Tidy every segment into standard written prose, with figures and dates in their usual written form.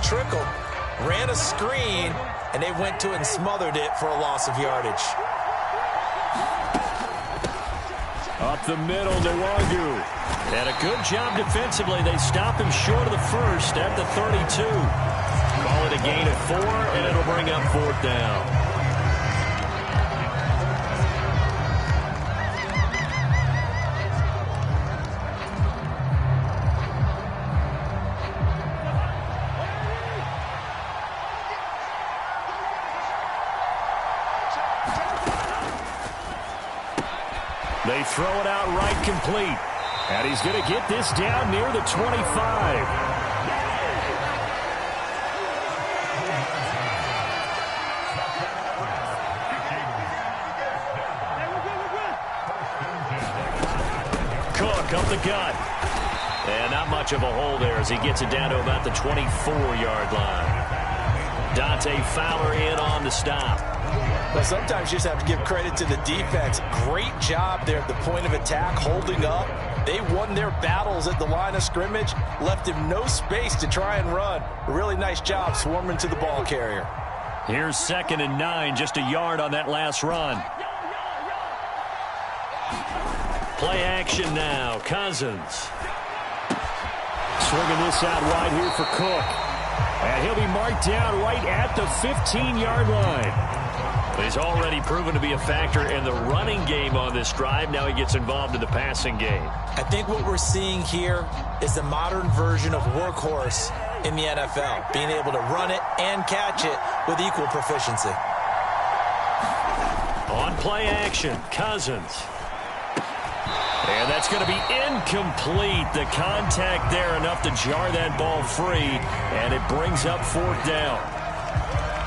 trickled, ran a screen, and they went to it and smothered it for a loss of yardage. Up the middle, Nwangu. And a good job defensively. They stop him short of the first at the 32. Call it a gain of 4, and it'll bring up 4th down. They throw it out right complete. And he's going to get this down near the 25. Cook up the gut. And not much of a hole there as he gets it down to about the 24-yard line. Dante Fowler in on the stop. Well, sometimes you just have to give credit to the defense. Great job there at the point of attack, holding up. They won their battles at the line of scrimmage, left him no space to try and run. A really nice job swarming to the ball carrier. Here's 2nd and 9, just a yard on that last run. Play action now, Cousins. Swinging this out wide here for Cook. And he'll be marked down right at the 15-yard line. He's already proven to be a factor in the running game on this drive. Now he gets involved in the passing game. I think what we're seeing here is the modern version of workhorse in the NFL, being able to run it and catch it with equal proficiency. On play action, Cousins. And that's going to be incomplete. The contact there enough to jar that ball free, and it brings up 4th down.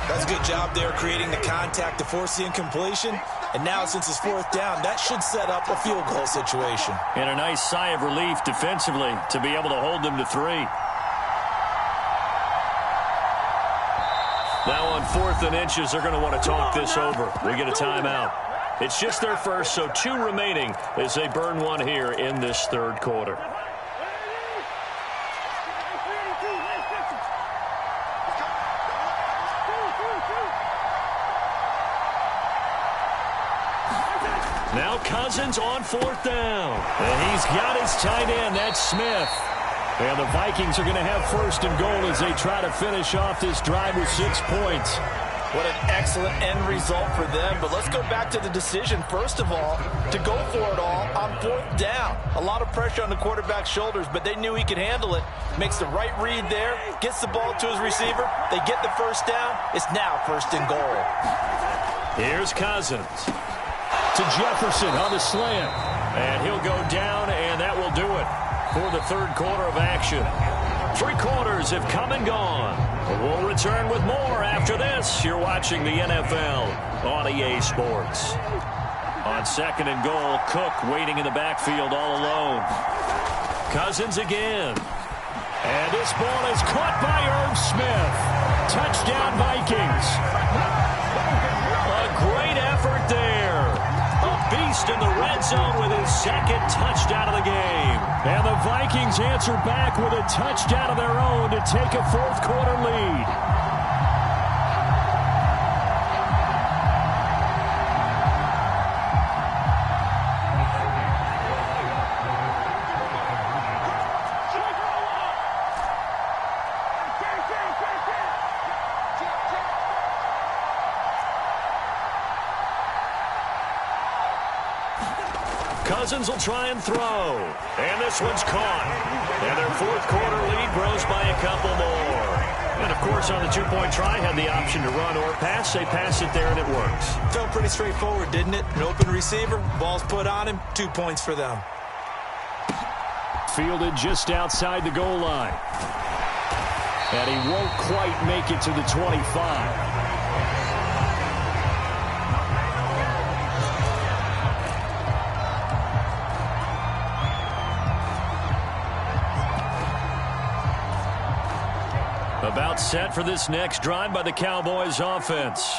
That's a good job there creating the contact to force the incompletion. And now since it's 4th down, that should set up a field goal situation. And a nice sigh of relief defensively to be able to hold them to 3. Now on 4th and inches, they're going to want to talk this over. We get a timeout. It's just their first, so 2 remaining as they burn one here in this 3rd quarter. Now Cousins on 4th down. And he's got his tight end. That's Smith. And the Vikings are going to have 1st and goal as they try to finish off this drive with 6 points. What an excellent end result for them. But let's go back to the decision, first of all, to go for it all on 4th down. A lot of pressure on the quarterback's shoulders, but they knew he could handle it. Makes the right read there, gets the ball to his receiver. They get the 1st down. It's now 1st and goal. Here's Cousins. To Jefferson on the slant. And he'll go down, and that will do it for the 3rd quarter of action. 3 quarters have come and gone. We'll return with more after this. You're watching the NFL on EA Sports. On 2nd and goal, Cook waiting in the backfield all alone. Cousins again. And this ball is caught by Irv Smith. Touchdown, Vikings. A great effort there. A beast in the red zone with his 2nd touchdown of the game. And the Vikings answer back with a touchdown of their own to take a 4th quarter lead. Cousins will try and throw. And this one's caught. And their 4th quarter lead grows by a couple more. And, of course, on the 2-point try, had the option to run or pass. They pass it there, and it works. Felt pretty straightforward, didn't it? An open receiver, ball's put on him, 2 points for them. Fielded just outside the goal line. And he won't quite make it to the 25. About set for this next drive by the Cowboys offense.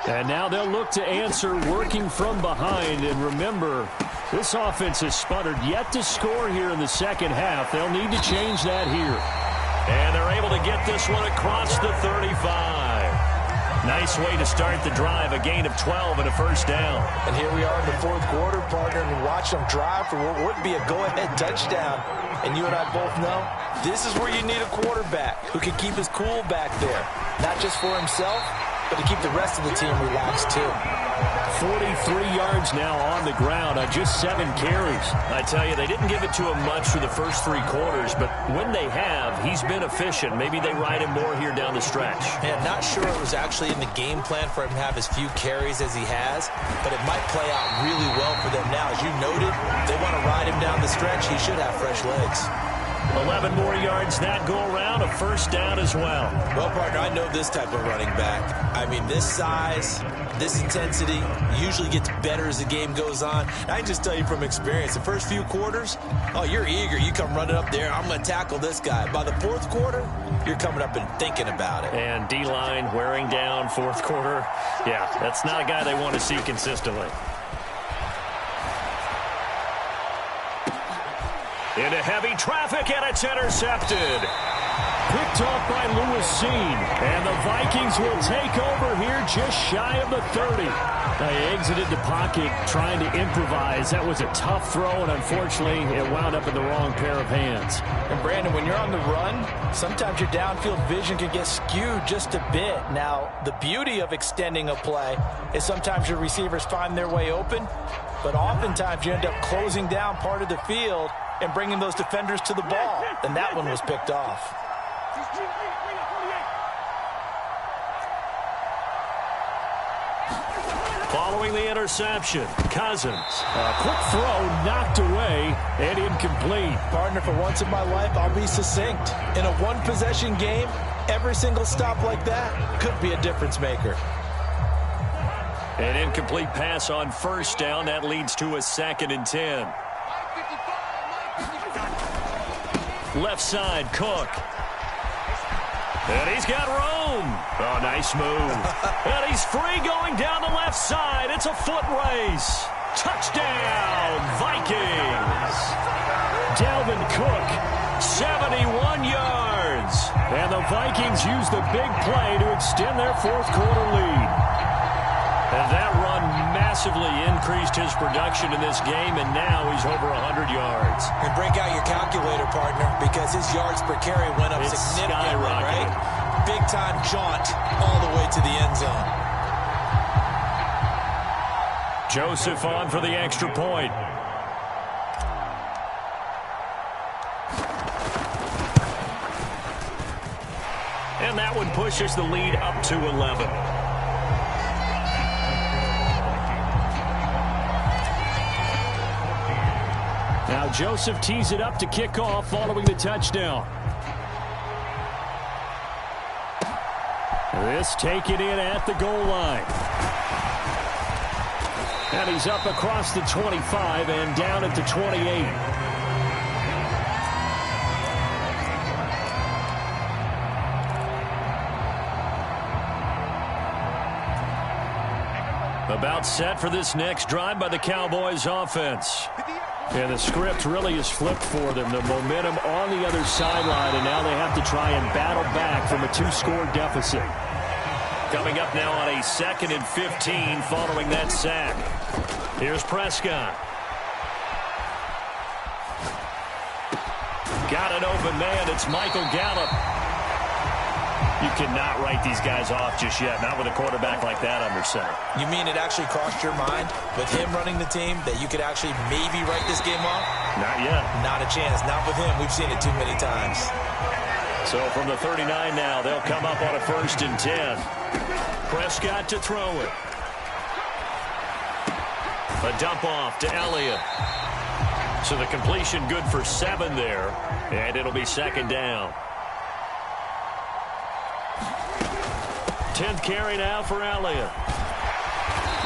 And now they'll look to answer working from behind. And remember, this offense has sputtered yet to score here in the 2nd half. They'll need to change that here. And they're able to get this one across the 35. Nice way to start the drive, a gain of 12 and a first down. And here we are in the fourth quarter, partner, and watch them drive for what would be a go-ahead touchdown. And you and I both know this is where you need a quarterback who can keep his cool back there. Not just for himself, but to keep the rest of the team relaxed too. 43 yards now on the ground on just 7 carries. I tell you, they didn't give it to him much for the first 3 quarters, but when they have, he's been efficient. Maybe they ride him more here down the stretch. Yeah, not sure it was actually in the game plan for him to have as few carries as he has, but it might play out really well for them now. As you noted, they want to ride him down the stretch. He should have fresh legs. 11 more yards that go around, a first down as well. Well, partner, I know this type of running back. I mean, this size, this intensity usually gets better as the game goes on. I can just tell you from experience, the first few quarters, oh, you're eager. You come running up there, I'm going to tackle this guy. By the fourth quarter, you're coming up and thinking about it. And D-line wearing down fourth quarter. Yeah, that's not a guy they want to see consistently. Into heavy traffic, and it's intercepted. Picked off by Lewis Seen. And the Vikings will take over here just shy of the 30. They exited the pocket trying to improvise. That was a tough throw, and unfortunately, it wound up in the wrong pair of hands. And, Brandon, when you're on the run, sometimes your downfield vision can get skewed just a bit. Now, the beauty of extending a play is sometimes your receivers find their way open, but oftentimes you end up closing down part of the field and bringing those defenders to the ball. And that one was picked off. Following the interception, Cousins. A quick throw knocked away and incomplete. Partner, for once in my life, I'll be succinct. In a one-possession game, every single stop like that could be a difference maker. An incomplete pass on first down. That leads to a 2nd and 10. Left side, Cook. And he's got room. Oh, nice move. And he's free going down the left side. It's a foot race. Touchdown, Vikings. Dalvin Cook, 71 yards. And the Vikings use the big play to extend their fourth quarter lead. And that run massively increased his production in this game, and now he's over 100 yards. And break out your calculator, partner, because his yards per carry went up significantly, right? Big-time jaunt all the way to the end zone. Joseph on for the extra point. And that one pushes the lead up to 11. Now Joseph tees it up to kick off following the touchdown. This taken in at the goal line. And he's up across the 25 and down at the 28. About set for this next drive by the Cowboys offense. And the script really is flipped for them. The momentum on the other sideline, and now they have to try and battle back from a 2-score deficit. Coming up now on a 2nd and 15 following that sack. Here's Prescott. Got an open man. It's Michael Gallup. You cannot write these guys off just yet, not with a quarterback like that under center. You mean it actually crossed your mind with him running the team that you could actually maybe write this game off? Not yet. Not a chance. Not with him. We've seen it too many times. So from the 39 now, they'll come up on a 1st and 10. Prescott to throw it. A dump off to Elliott. So the completion good for 7 there, and it'll be 2nd down. 10th carry now for Elliott.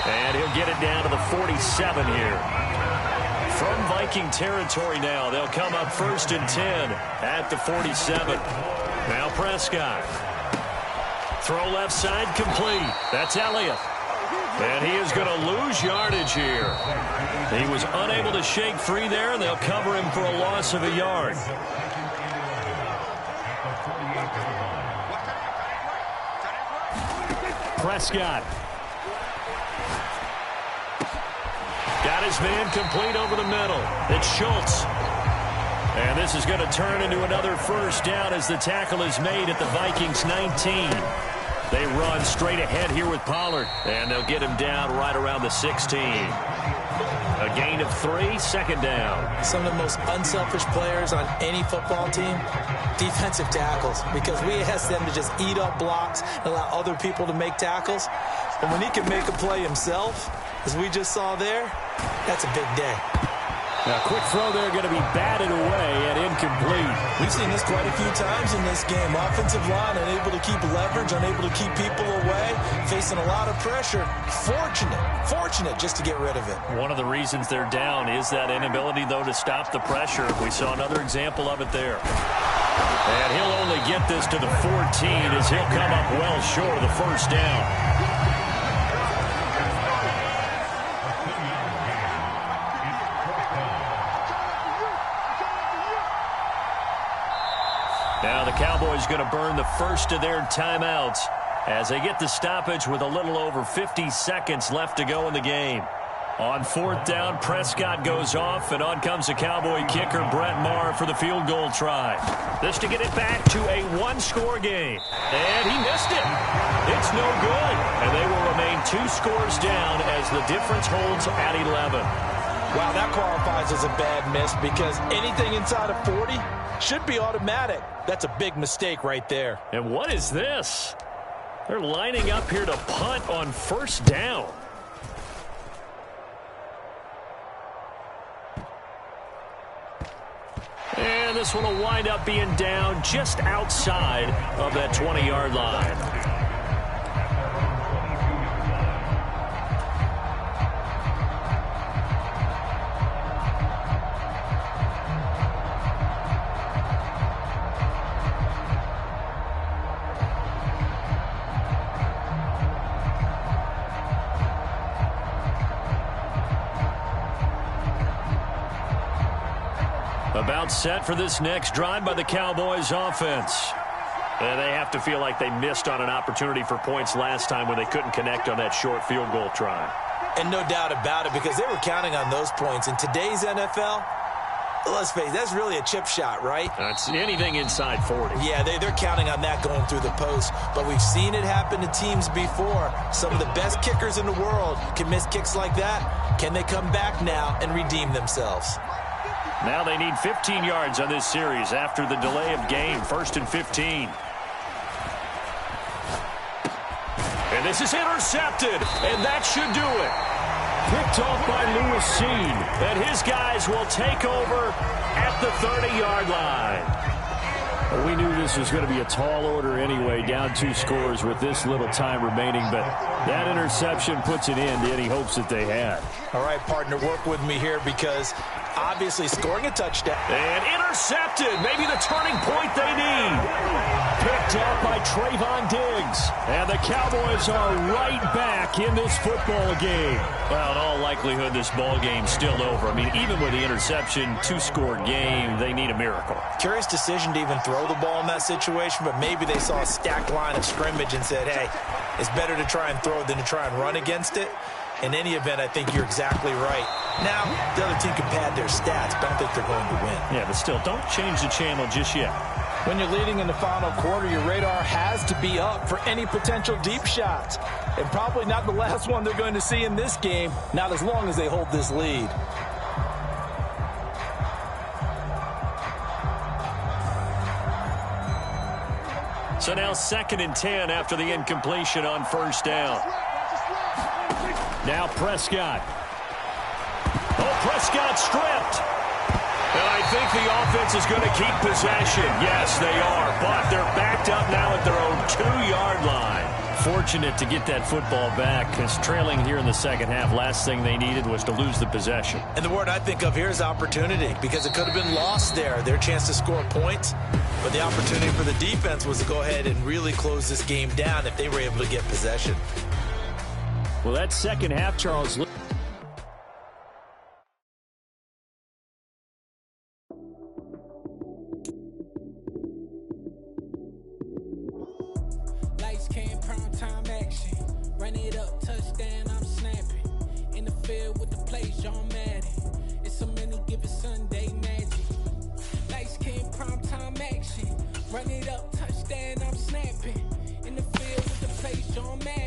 And he'll get it down to the 47 here. From Viking territory now, they'll come up 1st and 10 at the 47. Now Prescott. Throw left side complete. That's Elliott. And he is going to lose yardage here. He was unable to shake free there, and they'll cover him for a loss of a yard. Prescott. Got his man complete over the middle. It's Schultz. And this is going to turn into another first down as the tackle is made at the Vikings 19. They run straight ahead here with Pollard, and they'll get him down right around the 16. A gain of 3, second down. Some of the most unselfish players on any football team, defensive tackles, because we ask them to just eat up blocks and allow other people to make tackles. And when he can make a play himself, as we just saw there, that's a big day. Now, quick throw there going to be batted away and incomplete. We've seen this quite a few times in this game. Offensive line unable to keep leverage, unable to keep people away, facing a lot of pressure. Fortunate just to get rid of it. One of the reasons they're down is that inability, though, to stop the pressure. We saw another example of it there. And he'll only get this to the 14 as he'll come up well short of the first down. Now the Cowboys going to burn the first of their timeouts as they get the stoppage with a little over 50 seconds left to go in the game. On fourth down, Prescott goes off, and on comes the Cowboy kicker, Brett Maher, for the field goal try. This to get it back to a one-score game. And he missed it. It's no good. And they will remain 2 scores down as the difference holds at 11. Wow, that qualifies as a bad miss because anything inside of 40 should be automatic. That's a big mistake right there. And what is this? They're lining up here to punt on first down. And this one will wind up being down just outside of that 20-yard line. About set for this next drive by the Cowboys offense. And they have to feel like they missed on an opportunity for points last time when they couldn't connect on that short field goal try. And no doubt about it, because they were counting on those points. In today's NFL, let's face it, that's really a chip shot, right? That's anything inside 40. Yeah, they're counting on that going through the post. But we've seen it happen to teams before. Some of the best kickers in the world can miss kicks like that. Can they come back now and redeem themselves? Now they need 15 yards on this series after the delay of game. 1st and 15. And this is intercepted, and that should do it. Picked off by Lewis Seen, and his guys will take over at the 30-yard line. Well, we knew this was going to be a tall order anyway, down 2 scores with this little time remaining, but that interception puts an end to any hopes that they had. All right, partner, work with me here because obviously scoring a touchdown. And intercepted, maybe the turning point they need. Picked up by Trayvon Diggs. And the Cowboys are right back in this football game. Well, in all likelihood, this ball game's still over. I mean, even with the interception, 2-score game, they need a miracle. Curious decision to even throw the ball in that situation, but maybe they saw a stacked line of scrimmage and said, hey, it's better to try and throw than to try and run against it. In any event, I think you're exactly right. Now, the other team can pad their stats, but I don't think they're going to win. Yeah, but still, don't change the channel just yet. When you're leading in the final quarter, your radar has to be up for any potential deep shots. And probably not the last one they're going to see in this game, not as long as they hold this lead. So now 2nd and 10 after the incompletion on first down. Now Prescott. Oh, Prescott stripped. And I think the offense is going to keep possession. Yes, they are. But they're backed up now at their own 2-yard line. Fortunate to get that football back because trailing here in the second half, last thing they needed was to lose the possession. And the word I think of here is opportunity because it could have been lost there. Their chance to score points. But the opportunity for the defense was to go ahead and really close this game down if they were able to get possession. Well, that second half, Charles. Run it up, touchdown, I'm snapping. In the field with the plays, John Madden. It's so many given Sunday magic. Light skin, primetime action. Run it up, touchdown, I'm snapping. In the field with the plays, John Madden.